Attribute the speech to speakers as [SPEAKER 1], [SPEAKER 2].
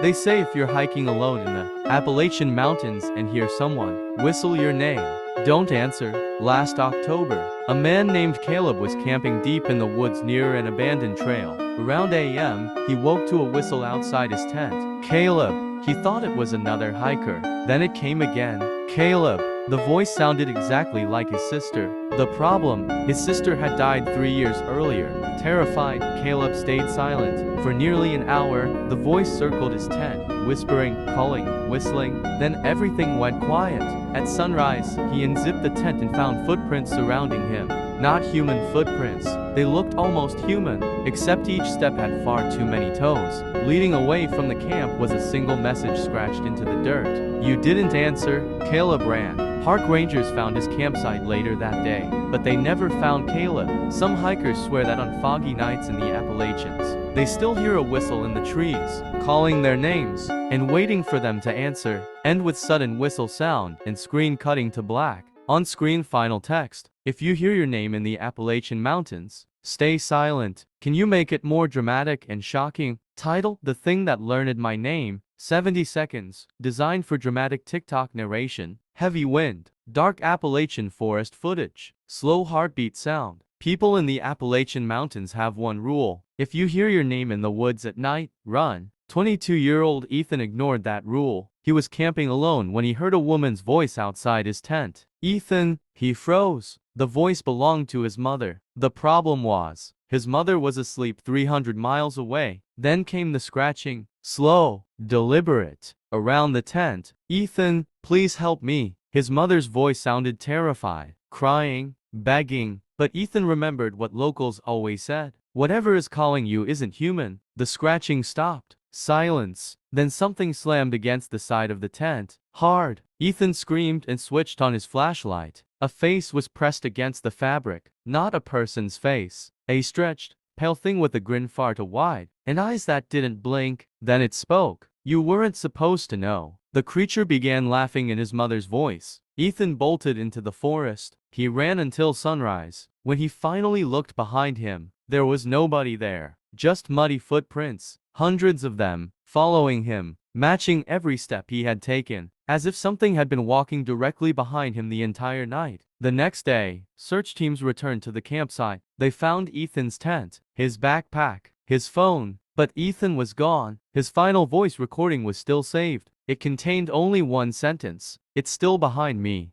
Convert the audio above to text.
[SPEAKER 1] They say if you're hiking alone in the Appalachian Mountains and hear someone whistle your name, don't answer. Last October, a man named Caleb was camping deep in the woods near an abandoned trail. Around a.m., he woke to a whistle outside his tent. Caleb, he thought it was another hiker. Then it came again. Caleb. The voice sounded exactly like his sister. The problem, his sister had died 3 years earlier. Terrified, Caleb stayed silent. For nearly an hour, the voice circled his tent, whispering, calling, whistling. Then everything went quiet. At sunrise, he unzipped the tent and found footprints surrounding him. Not human footprints. They looked almost human, except each step had far too many toes. Leading away from the camp was a single message scratched into the dirt. You didn't answer. Caleb ran. Park rangers found his campsite later that day, but they never found Caleb. Some hikers swear that on foggy nights in the Appalachians, they still hear a whistle in the trees, calling their names, and waiting for them to answer. End with sudden whistle sound, and screen cutting to black. On-screen final text. If you hear your name in the Appalachian Mountains, stay silent. Can you make it more dramatic and shocking? Title: The Thing That Learned My Name. 70 seconds. Designed for dramatic TikTok narration. Heavy wind. Dark Appalachian forest footage. Slow heartbeat sound. People in the Appalachian Mountains have one rule. If you hear your name in the woods at night, run. 22-year-old Ethan ignored that rule. He was camping alone when he heard a woman's voice outside his tent. Ethan, he froze. The voice belonged to his mother. The problem was, his mother was asleep 300 miles away. Then came the scratching, slow, deliberate, around the tent. Ethan, please help me. His mother's voice sounded terrified, crying, begging. But Ethan remembered what locals always said. Whatever is calling you isn't human. The scratching stopped. Silence. Then something slammed against the side of the tent. Hard. Ethan screamed and switched on his flashlight. A face was pressed against the fabric. Not a person's face. A stretched, pale thing with a grin far too wide, and eyes that didn't blink. Then it spoke. You weren't supposed to know. The creature began laughing in his mother's voice. Ethan bolted into the forest. He ran until sunrise. When he finally looked behind him, there was nobody there. Just muddy footprints. Hundreds of them, following him, matching every step he had taken, as if something had been walking directly behind him the entire night. The next day, search teams returned to the campsite. They found Ethan's tent, his backpack, his phone, but Ethan was gone. His final voice recording was still saved. It contained only one sentence. It's still behind me.